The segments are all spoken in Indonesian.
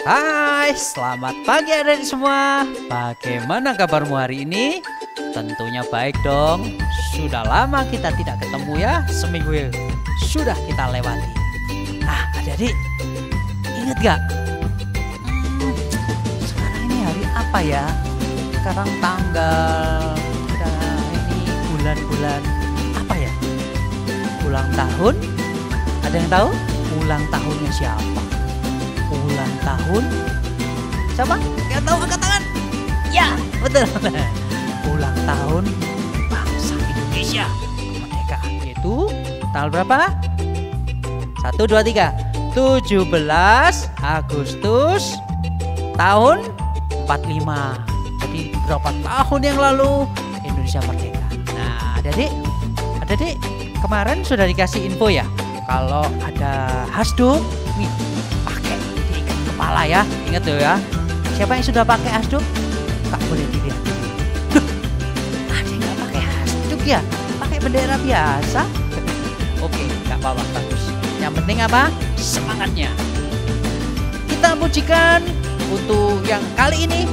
Hai, selamat pagi adik semua. Bagaimana kabarmu hari ini? Tentunya baik dong. Sudah lama kita tidak ketemu ya, seminggu sudah kita lewati. Nah, adik-adik, ingat gak? Sekarang ini hari apa ya? Sekarang tanggal, ini bulan-bulan apa ya? Ulang tahun? Ada yang tahu? Ulang tahunnya siapa? Ulang tahun siapa? Yang tahu angkat tangan? Ya, betul. Ulang tahun bangsa Indonesia kemerdekaan, yaitu tanggal berapa? 1, 2, 3 17 Agustus tahun 45. Jadi berapa tahun yang lalu Indonesia merdeka. Nah, adik kemarin sudah dikasih info ya, kalau ada hasduk nih pakai diikat kepala ya, ingat tuh ya. Siapa yang sudah pakai hasduk? Kak boleh dilihat. Duh, ada yang nggak pakai hasduk ya, pakai bendera biasa. Oke, nggak apa-apa, bagus. Yang penting apa? Semangatnya. Kita pujikan untuk yang kali ini.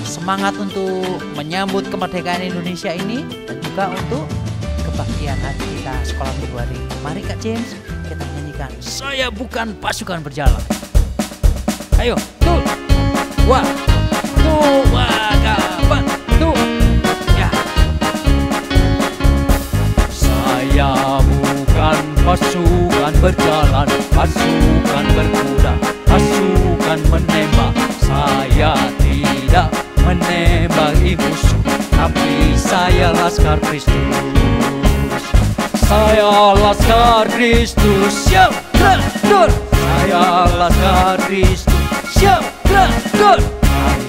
Semangat untuk menyambut kemerdekaan Indonesia ini, dan juga untuk kebaktian hari kita sekolah minggu hari. Mari Kak James, kita nyanyikan Saya Bukan Pasukan Berjalan. Ayo, tuh, wah, kapan, tuh, ya. Saya bukan pasukan berjalan, pasukan berkuda, pasukan menembak. Saya tidak menembaki musuh, tapi saya Laskar Kristus. Saya Laskar Kristus, siap gerak. Saya Laskar Kristus, siap gerak.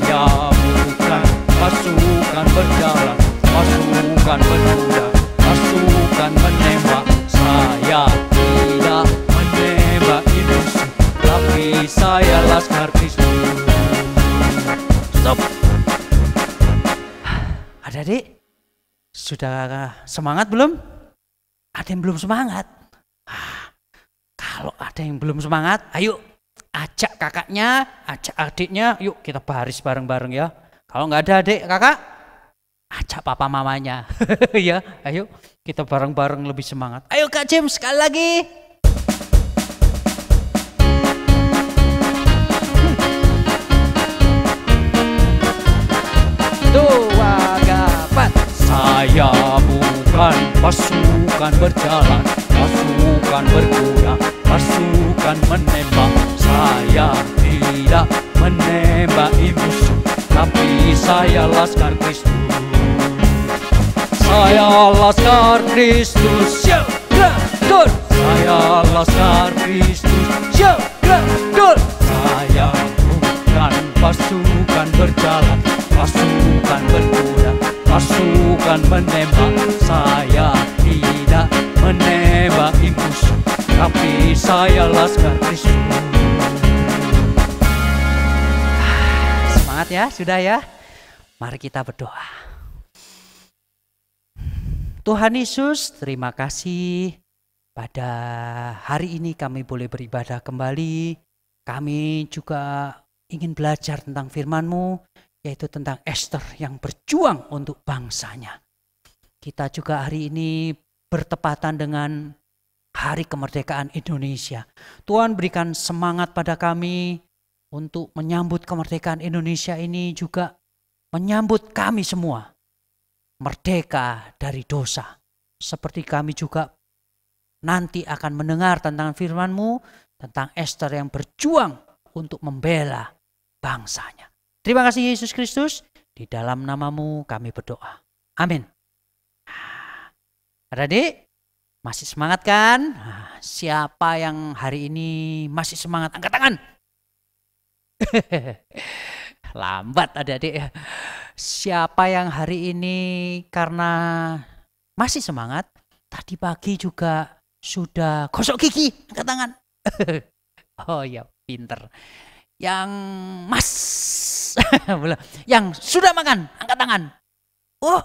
Saya bukan pasukan berjalan, pasukan berkuda, pasukan menembak. Saya tidak menembaki musuh, tapi saya Laskar Kristus. Stop. Adik-adik, sudah semangat belum? Ada yang belum semangat? Kalau ada yang belum semangat, ayo ajak kakaknya, ajak adiknya, yuk kita baris bareng-bareng ya. Kalau nggak ada adik kakak, ajak papa mamanya. Ya, ayo kita bareng-bareng lebih semangat. Ayo Kak James sekali lagi. Saya bukan pasukan berjalan, pasukan berkuda, pasukan menembak. Saya tidak menembaki musuh, tapi saya Laskar Kristus. Saya Laskar Kristus, siap gerak. Saya Laskar Kristus, siap gerak. Saya bukan pasukan berjalan, pasukan berkuda, pasukan menembak. Saya tidak menembaki musuh, tapi saya Laskar Kristus. Semangat ya, sudah ya. Mari kita berdoa. Tuhan Yesus, terima kasih pada hari ini kami boleh beribadah kembali. Kami juga ingin belajar tentang firman-Mu, yaitu tentang Esther yang berjuang untuk bangsanya. Kita juga hari ini bertepatan dengan Hari Kemerdekaan Indonesia. Tuhan berikan semangat pada kami untuk menyambut kemerdekaan Indonesia ini, juga menyambut kami semua merdeka dari dosa. Seperti kami juga nanti akan mendengar tentang firman-Mu, tentang Esther yang berjuang untuk membela bangsanya. Terima kasih Yesus Kristus, di dalam nama-Mu kami berdoa. Amin. Adik, masih semangat kan? Siapa yang hari ini masih semangat? Angkat tangan. Lambat adik-adik. Siapa yang hari ini karena masih semangat, tadi pagi juga sudah gosok gigi? Angkat tangan. Oh ya, pinter. Yang yang sudah makan, angkat tangan. Oh,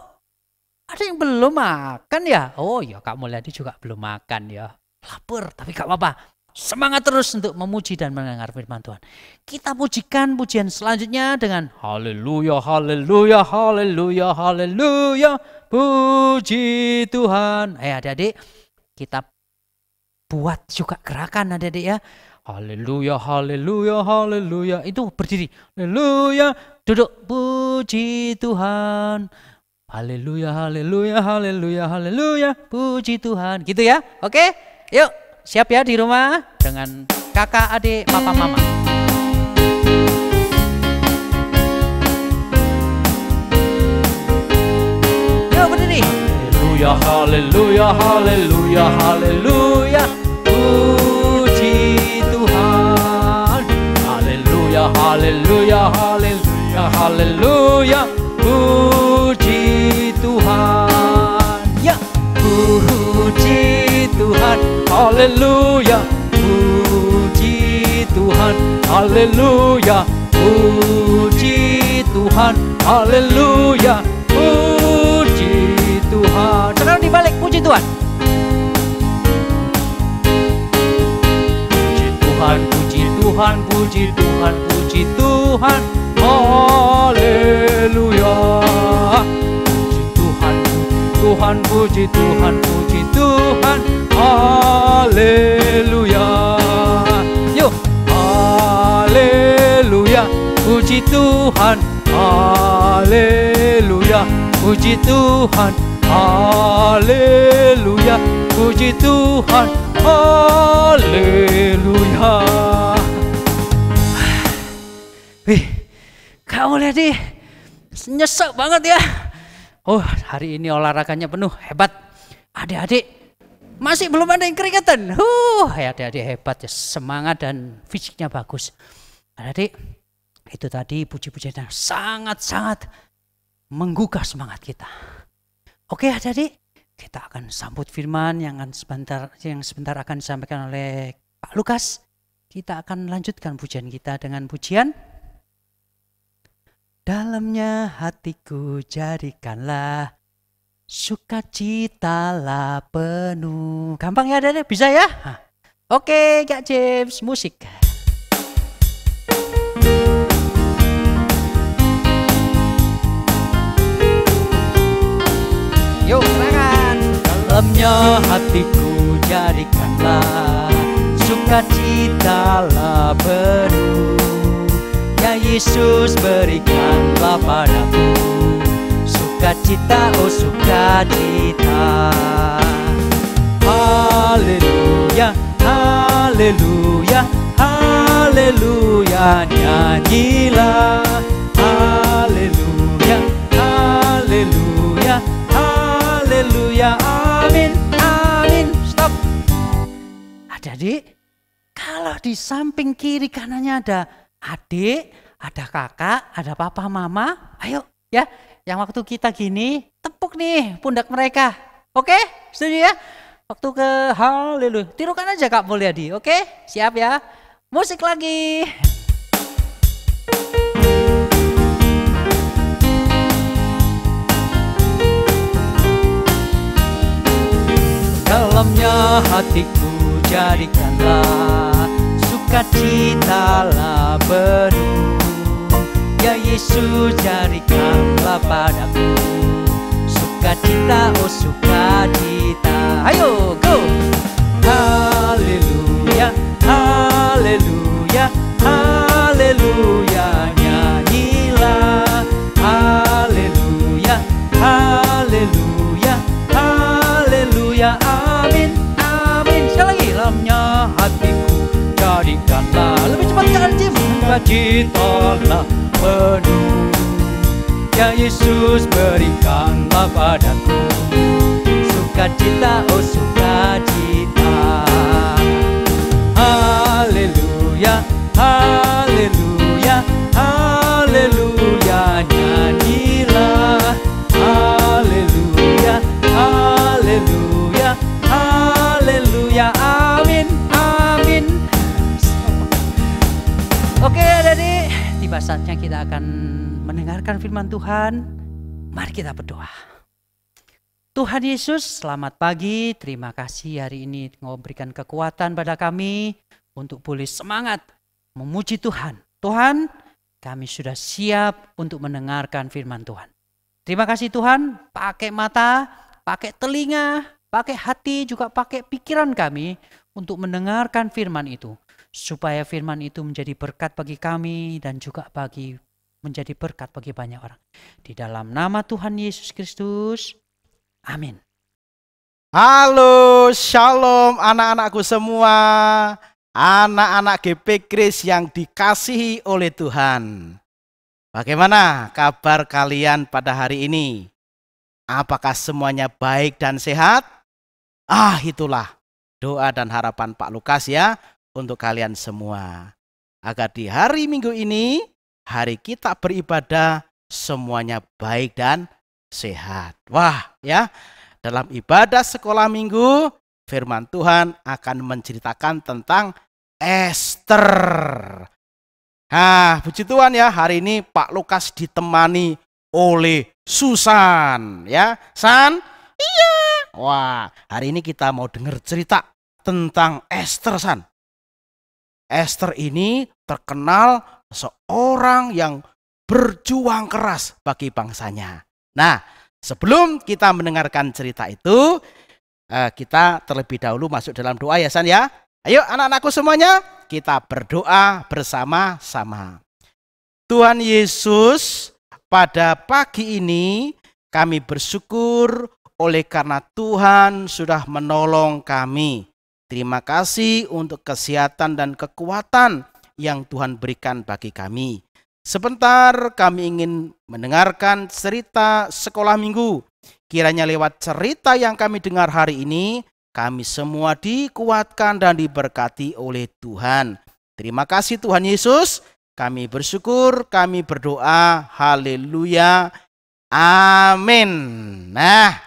Ada yang belum makan ya? Oh ya, Kak Mulyadi juga belum makan ya. Lapar, tapi gak apa-apa. Semangat terus untuk memuji dan mendengar firman Tuhan. Kita pujikan pujian selanjutnya dengan haleluya, haleluya, haleluya, haleluya. Puji Tuhan. Adik-adik, kita buat juga gerakan adik-adik ya. Haleluya, haleluya, haleluya. Itu berdiri. Haleluya, duduk. Puji Tuhan. Haleluya, haleluya, haleluya, haleluya. Puji Tuhan. Gitu ya. Oke? Yuk, siap ya di rumah dengan kakak, adik, papa, mama. Yuk berdiri. Haleluya, haleluya, haleluya, haleluya. Puji Tuhan. Haleluya, haleluya, haleluya, haleluya. Puji Tuhan. Ya, puji Tuhan. Haleluya. Puji Tuhan. Haleluya. Puji Tuhan. Haleluya. Puji Tuhan. Sekarang dibalik, puji Tuhan. Puji Tuhan, puji Tuhan, puji Tuhan, puji Tuhan. Haleluya. Puji Tuhan, Tuhan, puji Tuhan, puji Tuhan. Haleluya. Yuk. Haleluya. Puji Tuhan. Haleluya. Puji Tuhan. Haleluya. Puji Tuhan. Haleluya. Wih, kamu lihat nih, nyesek banget ya. Oh, hari ini olahraganya penuh, hebat. Adik-adik, masih belum ada yang keringetan. Adik-adik hebat ya, semangat dan fisiknya bagus. Adik-adik, itu tadi puji-pujian yang sangat-sangat menggugah semangat kita. Oke adik-adik, kita akan sambut firman yang sebentar akan disampaikan oleh Pak Lukas. Kita akan lanjutkan pujian kita dengan pujian dalamnya hatiku jadikanlah sukacitalah penuh. Gampang ya adik-adik, bisa ya? Oke Kak James, musik. Yuk silakan. Dalamnya hatiku jadikanlah sukacitalah penuh. Ya Yesus berikanlah padaku sukacita, oh sukacita. Haleluya, haleluya, haleluya. Nyanyilah haleluya, haleluya, haleluya. Amin, amin. Stop. Adik-adik, kalau di samping kiri kanannya ada adik, ada kakak, ada papa, mama, ayo ya, yang waktu kita gini, tepuk nih pundak mereka. Oke, setuju ya? Waktu ke haleluya, tirukan aja Kak Mulyadi. Oke, siap ya? Musik lagi. Dalamnya hatiku jadikanlah sukacitalah penuh. Ya Yesus jadikanlah padaku sukacita, oh sukacita. Ayo go. Haleluya, haleluya, haleluya. Nyanyilah haleluya, haleluya, haleluya. Amin, amin. Sekali lagi. Dalamnya hatiku jadikanlah, lebih cepat jangan Jim, sukacitalah penuh. Ya Yesus berikanlah padaku sukacita, oh sukacita. Haleluya, haleluya, haleluya. Nyanyilah haleluya, haleluya, haleluya. Amin, amin. Oke adik-adik, tiba saatnya kita akan mendengarkan firman Tuhan. Mari kita berdoa. Tuhan Yesus, selamat pagi. Terima kasih hari ini memberikan kekuatan pada kami untuk boleh semangat memuji Tuhan. Tuhan, kami sudah siap untuk mendengarkan firman Tuhan. Terima kasih Tuhan, pakai mata, pakai telinga, pakai hati, juga pakai pikiran kami untuk mendengarkan firman itu. Supaya firman itu menjadi berkat bagi kami dan juga menjadi berkat bagi banyak orang. Di dalam nama Tuhan Yesus Kristus, amin. Halo, shalom anak-anakku semua. Anak-anak GP Kris yang dikasihi oleh Tuhan. Bagaimana kabar kalian pada hari ini? Apakah semuanya baik dan sehat? Itulah doa dan harapan Pak Lukas ya untuk kalian semua. Agar di hari Minggu ini, hari kita beribadah, semuanya baik dan sehat. Wah ya, dalam ibadah sekolah minggu, firman Tuhan akan menceritakan tentang Ester. Nah, puji Tuhan ya, hari ini Pak Lukas ditemani oleh Susan. Ya, San? Iya. Wah, hari ini kita mau dengar cerita tentang Ester, San. Ester ini terkenal seorang yang berjuang keras bagi bangsanya. Nah, sebelum kita mendengarkan cerita itu, kita terlebih dahulu masuk dalam doa ya San ya. Ayo anak-anakku semuanya, kita berdoa bersama-sama. Tuhan Yesus, pada pagi ini kami bersyukur oleh karena Tuhan sudah menolong kami. Terima kasih untuk kesehatan dan kekuatan yang Tuhan berikan bagi kami. Sebentar kami ingin mendengarkan cerita sekolah minggu. Kiranya lewat cerita yang kami dengar hari ini, kami semua dikuatkan dan diberkati oleh Tuhan. Terima kasih Tuhan Yesus. Kami bersyukur, kami berdoa. Haleluya. Amin. Nah,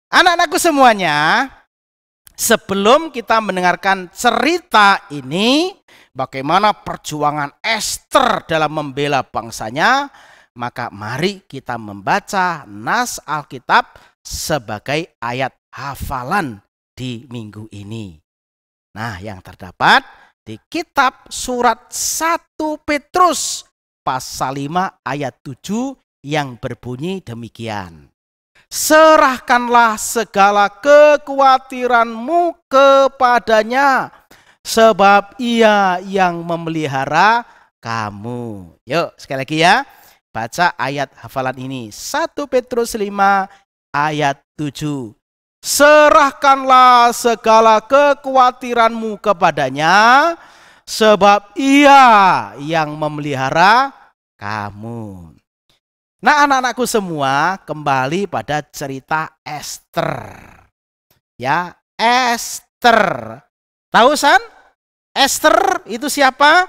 anak-anakku semuanya, sebelum kita mendengarkan cerita ini, bagaimana perjuangan Ester dalam membela bangsanya, maka mari kita membaca nas Alkitab sebagai ayat hafalan di minggu ini. Nah, yang terdapat di kitab surat 1 Petrus pasal 5 ayat 7 yang berbunyi demikian. Serahkanlah segala kekhawatiranmu kepadanya, sebab ia yang memelihara kamu. Yuk sekali lagi ya, baca ayat hafalan ini. 1 Petrus 5 ayat 7. Serahkanlah segala kekhawatiranmu kepadanya, sebab ia yang memelihara kamu. Nah anak-anakku semua, kembali pada cerita Ester. Ya, Ester. Tahu San? Ester itu siapa?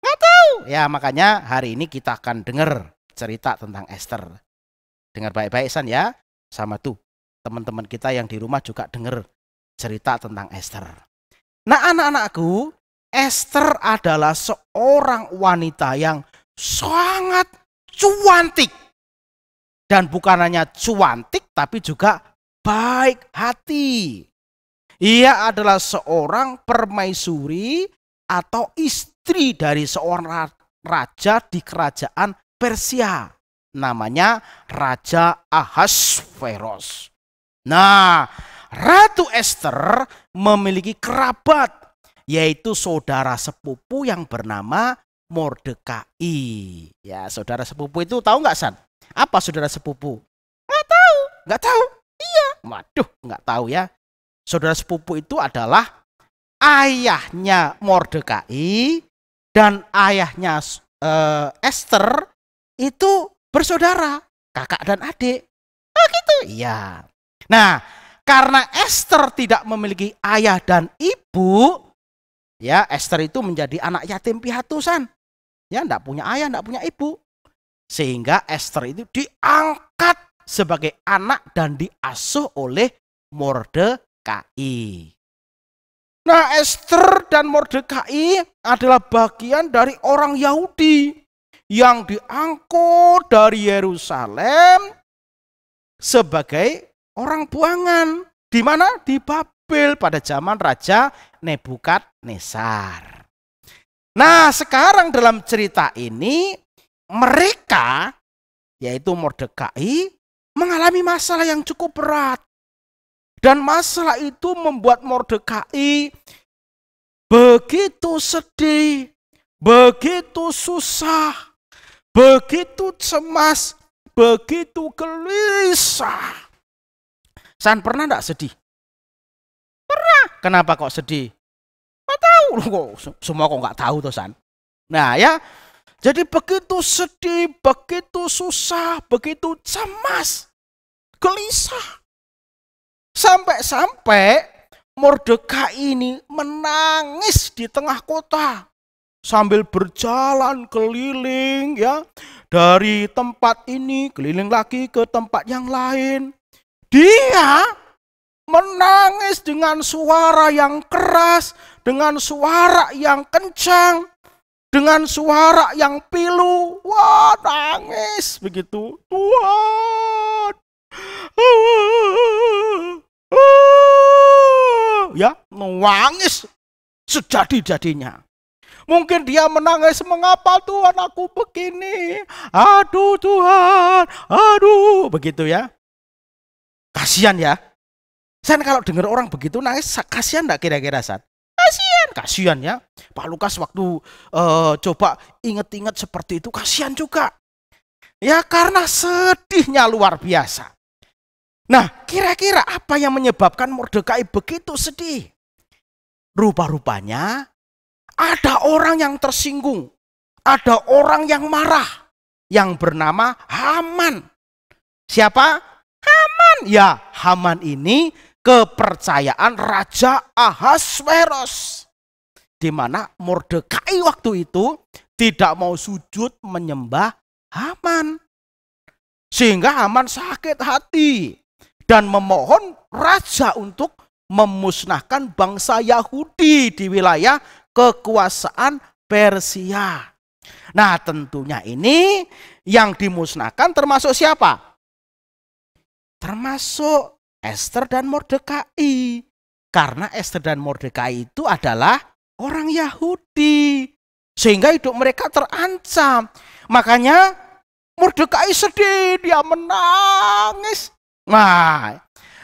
Nggak tahu. Ya makanya hari ini kita akan dengar cerita tentang Ester. Dengar baik-baik San ya. Sama tuh teman-teman kita yang di rumah juga dengar cerita tentang Ester. Nah anak-anakku, Ester adalah seorang wanita yang sangat cuantik. Dan bukan hanya cuantik tapi juga baik hati. Ia adalah seorang permaisuri atau istri dari seorang raja di kerajaan Persia. Namanya Raja Ahasveros. Nah, Ratu Ester memiliki kerabat, yaitu saudara sepupu yang bernama Mordekai. Ya, saudara sepupu itu tahu nggak San? Apa saudara sepupu? Nggak tahu. Nggak tahu? Iya. Waduh, nggak tahu ya. Saudara sepupu itu adalah ayahnya Mordekai dan ayahnya Ester itu bersaudara, kakak dan adik. Oh gitu? Iya. Nah, karena Ester tidak memiliki ayah dan ibu, ya Ester itu menjadi anak yatim piatu San. Ya, enggak punya ayah, enggak punya ibu. Sehingga Ester itu diangkat sebagai anak dan diasuh oleh Mordekai. Nah, Ester dan Mordekai adalah bagian dari orang Yahudi yang diangkut dari Yerusalem sebagai orang buangan. Di mana? Di Babel pada zaman Raja Nebukadnezar. Nah, sekarang dalam cerita ini mereka, yaitu Mordekai, mengalami masalah yang cukup berat. Dan masalah itu membuat Mordekai begitu sedih, begitu susah, begitu cemas, begitu gelisah. San, pernah enggak sedih? Pernah. Kenapa kok sedih? Nggak tahu. Semua kok nggak tahu tuh, San. Nah ya, jadi begitu sedih, begitu susah, begitu cemas, gelisah. Sampai-sampai Mordekai ini menangis di tengah kota. Sambil berjalan keliling ya. Dari tempat ini keliling lagi ke tempat yang lain. Dia menangis dengan suara yang keras, dengan suara yang kencang, dengan suara yang pilu. Wah, nangis begitu. Tuhan. Ya, nangis sejadi-jadinya. Mungkin dia menangis, mengapa Tuhan aku begini? Aduh Tuhan, aduh, begitu ya. Kasihan ya. San, kalau dengar orang begitu nangis, kasihan enggak kira-kira, San? Kasihan ya. Pak Lukas waktu coba inget-inget seperti itu, kasihan juga. Ya, karena sedihnya luar biasa. Nah, kira-kira apa yang menyebabkan Mordekai begitu sedih? Rupa-rupanya ada orang yang tersinggung, ada orang yang marah, yang bernama Haman. Siapa? Haman. Ya, Haman ini kepercayaan Raja Ahasveros. Di mana Mordekai waktu itu tidak mau sujud menyembah Haman. Sehingga Haman sakit hati dan memohon raja untuk memusnahkan bangsa Yahudi di wilayah kekuasaan Persia. Nah, tentunya ini yang dimusnahkan termasuk siapa? Termasuk Ester dan Mordekai. Karena Ester dan Mordekai itu adalah orang Yahudi. Sehingga hidup mereka terancam. Makanya Mordekai sedih, dia menangis.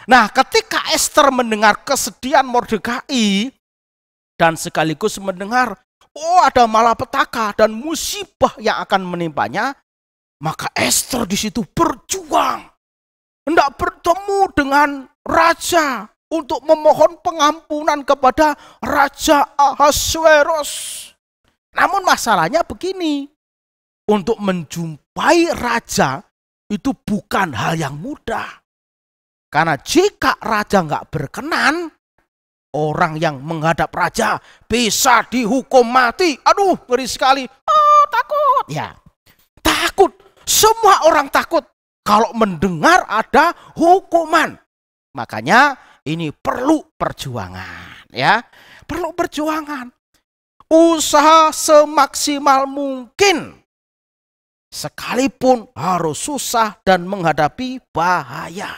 Nah, ketika Ester mendengar kesedihan Mordekai dan sekaligus mendengar, ada malapetaka dan musibah yang akan menimpanya, maka Ester di situ berjuang. Hendak bertemu dengan raja untuk memohon pengampunan kepada Raja Ahasveros. Namun masalahnya begini, untuk menjumpai raja itu bukan hal yang mudah. Karena jika raja nggak berkenan, orang yang menghadap raja bisa dihukum mati. Aduh, ngeri sekali. Takut. Ya, takut. Semua orang takut kalau mendengar ada hukuman. Makanya ini perlu perjuangan, ya. Perlu perjuangan. Usaha semaksimal mungkin. Sekalipun harus susah dan menghadapi bahaya.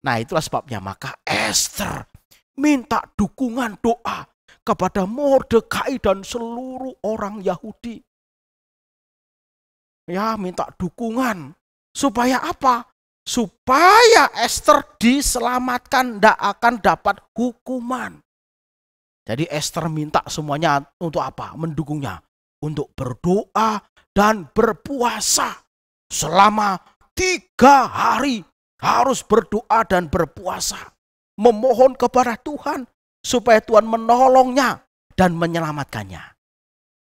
Nah, itulah sebabnya maka Ester minta dukungan doa kepada Mordekai dan seluruh orang Yahudi. Ya, minta dukungan. Supaya apa? Supaya Ester diselamatkan, tidak akan dapat hukuman. Jadi Ester minta semuanya untuk apa? Mendukungnya. Untuk berdoa dan berpuasa. Selama 3 hari harus berdoa dan berpuasa. Memohon kepada Tuhan supaya Tuhan menolongnya dan menyelamatkannya.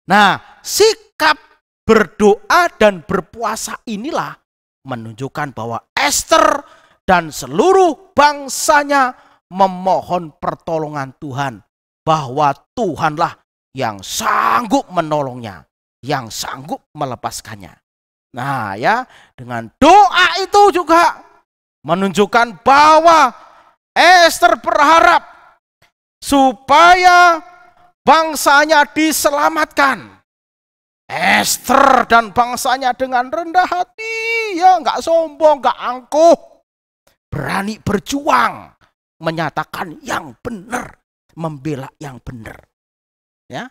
Nah, sikap berdoa dan berpuasa inilah menunjukkan bahwa Ester dan seluruh bangsanya memohon pertolongan Tuhan. Bahwa Tuhanlah yang sanggup menolongnya, yang sanggup melepaskannya. Nah ya, dengan doa itu juga menunjukkan bahwa Ester berharap supaya bangsanya diselamatkan. Ester dan bangsanya dengan rendah hati, ya nggak sombong, nggak angkuh, berani berjuang, menyatakan yang benar, membela yang benar. Ya,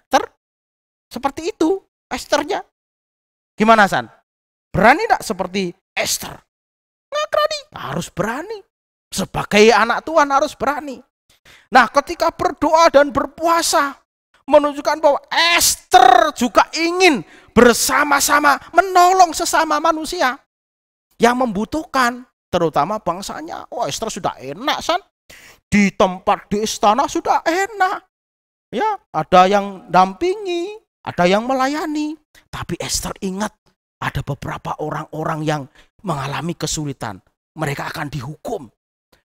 seperti itu Esternya. Gimana San? Berani enggak seperti Ester? Nggak berani, harus berani. Sebagai anak Tuhan harus berani. Nah, ketika berdoa dan berpuasa, menunjukkan bahwa Ester juga ingin bersama-sama menolong sesama manusia yang membutuhkan, terutama bangsanya. Wah, Ester sudah enak, San. Di tempat di istana sudah enak. Ya, ada yang dampingi, ada yang melayani. Tapi Ester ingat, ada beberapa orang-orang yang mengalami kesulitan. Mereka akan dihukum.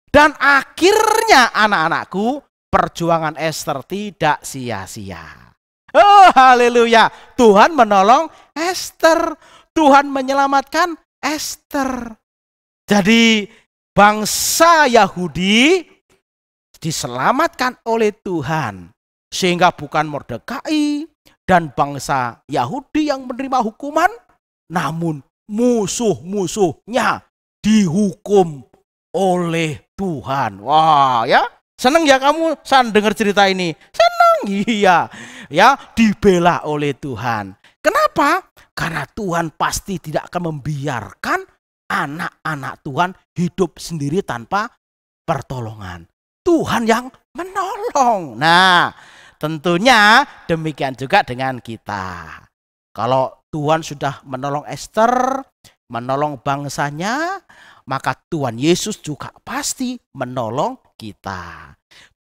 Dan akhirnya anak-anakku, perjuangan Ester tidak sia-sia. Oh, haleluya. Tuhan menolong Ester. Tuhan menyelamatkan Ester. Jadi bangsa Yahudi diselamatkan oleh Tuhan. Sehingga bukan Mordekai dan bangsa Yahudi yang menerima hukuman, namun musuh-musuhnya dihukum oleh Tuhan. Wah, ya. Senang ya kamu San dengar cerita ini? Senang, iya. Ya, dibela oleh Tuhan. Kenapa? Karena Tuhan pasti tidak akan membiarkan anak-anak Tuhan hidup sendiri tanpa pertolongan. Tuhan yang menolong. Nah, tentunya demikian juga dengan kita. Kalau Tuhan sudah menolong Ester, menolong bangsanya, maka Tuhan Yesus juga pasti menolong kita.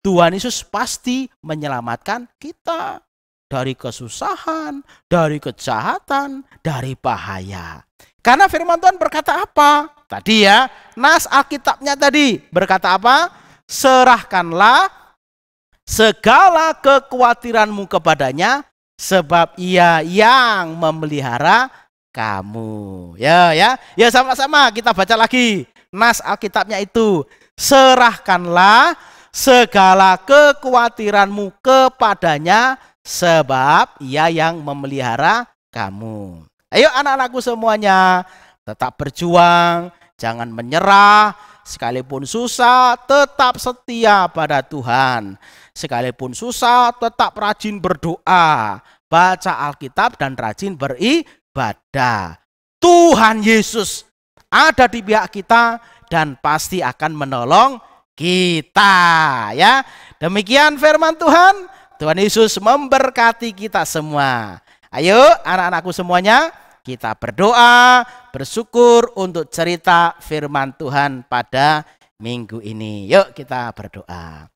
Tuhan Yesus pasti menyelamatkan kita dari kesusahan, dari kejahatan, dari bahaya. Karena firman Tuhan berkata apa? Tadi ya, nas Alkitabnya tadi berkata apa? Serahkanlah segala kekhawatiranmu kepadanya, sebab Ia yang memelihara kamu. Ya, sama-sama kita baca lagi. Nas Alkitabnya itu, serahkanlah segala kekhawatiranmu kepadanya, sebab Ia yang memelihara kamu. Ayo anak-anakku semuanya, tetap berjuang, jangan menyerah, sekalipun susah tetap setia pada Tuhan. Sekalipun susah tetap rajin berdoa, baca Alkitab dan rajin beribadah. Tuhan Yesus ada di pihak kita dan pasti akan menolong kita, ya. Demikian firman Tuhan. Tuhan Yesus memberkati kita semua. Ayo anak-anakku semuanya, kita berdoa, bersyukur untuk cerita firman Tuhan pada minggu ini. Yuk kita berdoa.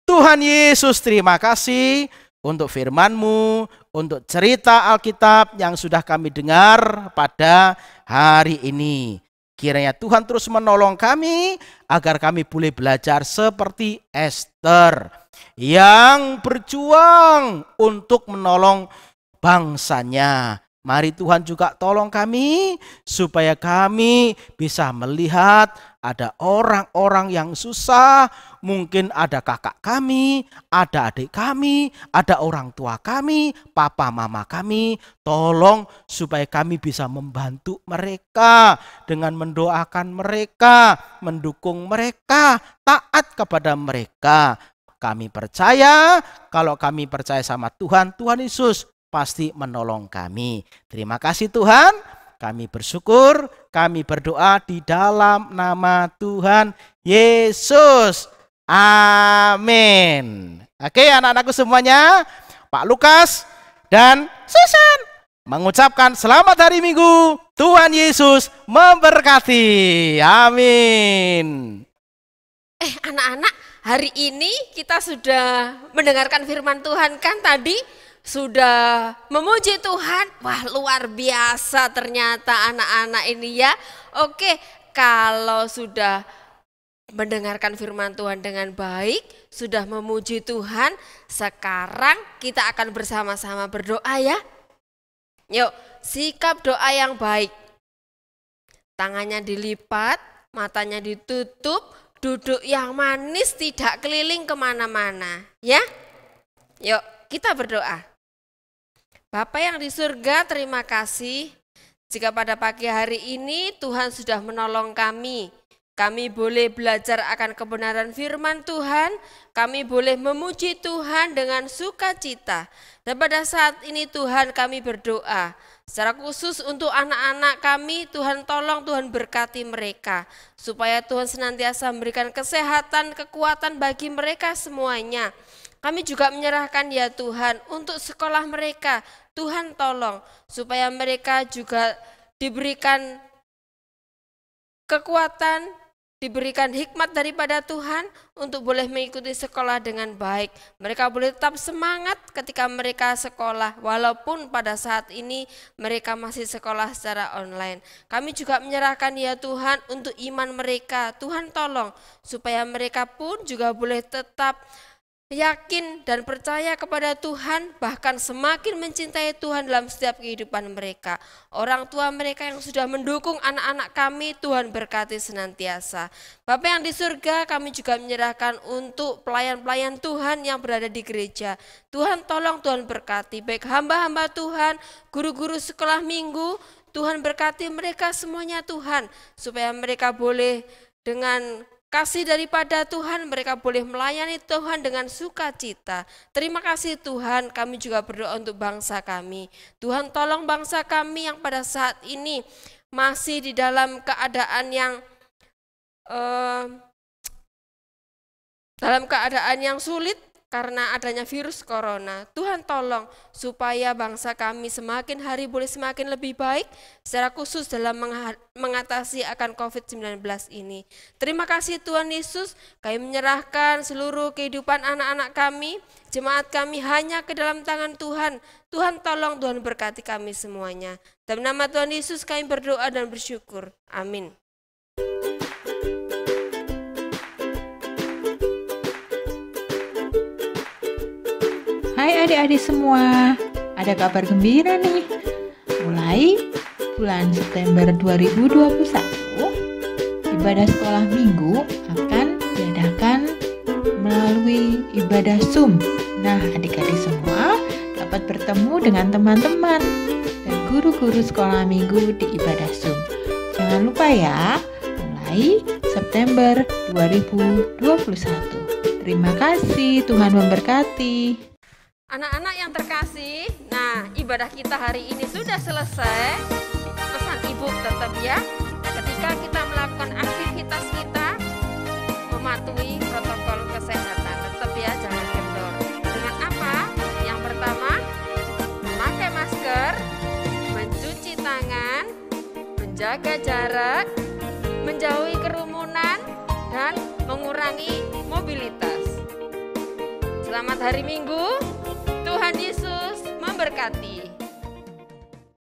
Tuhan Yesus, terima kasih untuk firman-Mu, untuk cerita Alkitab yang sudah kami dengar pada hari ini. Kiranya Tuhan terus menolong kami agar kami boleh belajar seperti Ester yang berjuang untuk menolong bangsanya. Mari Tuhan juga tolong kami supaya kami bisa melihat ada orang-orang yang susah, mungkin ada kakak kami, ada adik kami, ada orang tua kami, papa mama kami. Tolong supaya kami bisa membantu mereka dengan mendoakan mereka, mendukung mereka, taat kepada mereka. Kami percaya kalau kami percaya sama Tuhan, Tuhan Yesus pasti menolong kami. Terima kasih Tuhan. Kami bersyukur, kami berdoa di dalam nama Tuhan Yesus. Amin. Oke anak-anakku semuanya, Pak Lukas dan Susan mengucapkan selamat hari Minggu. Tuhan Yesus memberkati. Amin. Anak-anak, hari ini kita sudah mendengarkan firman Tuhan kan tadi? Sudah memuji Tuhan. Wah, luar biasa ternyata anak-anak ini ya. Oke, kalau sudah mendengarkan firman Tuhan dengan baik, sudah memuji Tuhan, sekarang kita akan bersama-sama berdoa ya. Yuk, sikap doa yang baik. Tangannya dilipat, matanya ditutup, duduk yang manis, tidak keliling kemana-mana ya. Yuk, kita berdoa. Bapa yang di surga, terima kasih jika pada pagi hari ini Tuhan sudah menolong kami. Kami boleh belajar akan kebenaran firman Tuhan, kami boleh memuji Tuhan dengan sukacita. Dan pada saat ini Tuhan kami berdoa, secara khusus untuk anak-anak kami, Tuhan tolong, Tuhan berkati mereka. Supaya Tuhan senantiasa memberikan kesehatan, kekuatan bagi mereka semuanya. Kami juga menyerahkan ya Tuhan untuk sekolah mereka. Tuhan tolong supaya mereka juga diberikan kekuatan, diberikan hikmat daripada Tuhan untuk boleh mengikuti sekolah dengan baik. Mereka boleh tetap semangat ketika mereka sekolah, walaupun pada saat ini mereka masih sekolah secara online. Kami juga menyerahkan ya Tuhan untuk iman mereka. Tuhan tolong supaya mereka pun juga boleh tetap yakin dan percaya kepada Tuhan, bahkan semakin mencintai Tuhan dalam setiap kehidupan mereka. Orang tua mereka yang sudah mendukung anak-anak kami, Tuhan berkati senantiasa. Bapa yang di surga, kami juga menyerahkan untuk pelayan-pelayan Tuhan yang berada di gereja. Tuhan tolong, Tuhan berkati, baik hamba-hamba Tuhan, guru-guru sekolah minggu, Tuhan berkati mereka semuanya Tuhan, supaya mereka boleh dengan kasih daripada Tuhan, mereka boleh melayani Tuhan dengan sukacita. Terima kasih Tuhan, kami juga berdoa untuk bangsa kami. Tuhan tolong bangsa kami yang pada saat ini masih di dalam keadaan yang sulit karena adanya virus corona. Tuhan tolong supaya bangsa kami semakin hari boleh semakin lebih baik, secara khusus dalam mengatasi akan COVID-19 ini. Terima kasih Tuhan Yesus, kami menyerahkan seluruh kehidupan anak-anak kami, jemaat kami hanya ke dalam tangan Tuhan. Tuhan tolong, Tuhan berkati kami semuanya. Dalam nama Tuhan Yesus kami berdoa dan bersyukur. Amin. Hai adik-adik semua, ada kabar gembira nih. Mulai bulan September 2021, ibadah sekolah minggu akan diadakan melalui ibadah Zoom. Nah, adik-adik semua dapat bertemu dengan teman-teman dan guru-guru sekolah minggu di ibadah Zoom. Jangan lupa ya, mulai September 2021. Terima kasih, Tuhan memberkati. Anak-anak yang terkasih, nah ibadah kita hari ini sudah selesai. Pesan ibu tetap ya, ketika kita melakukan aktivitas kita, mematuhi protokol kesehatan. Tetap ya, jangan kendor. Dengan apa? Yang pertama, memakai masker, mencuci tangan, menjaga jarak, menjauhi kerumunan, dan mengurangi mobilitas. Selamat hari Minggu. Tuhan Yesus memberkati.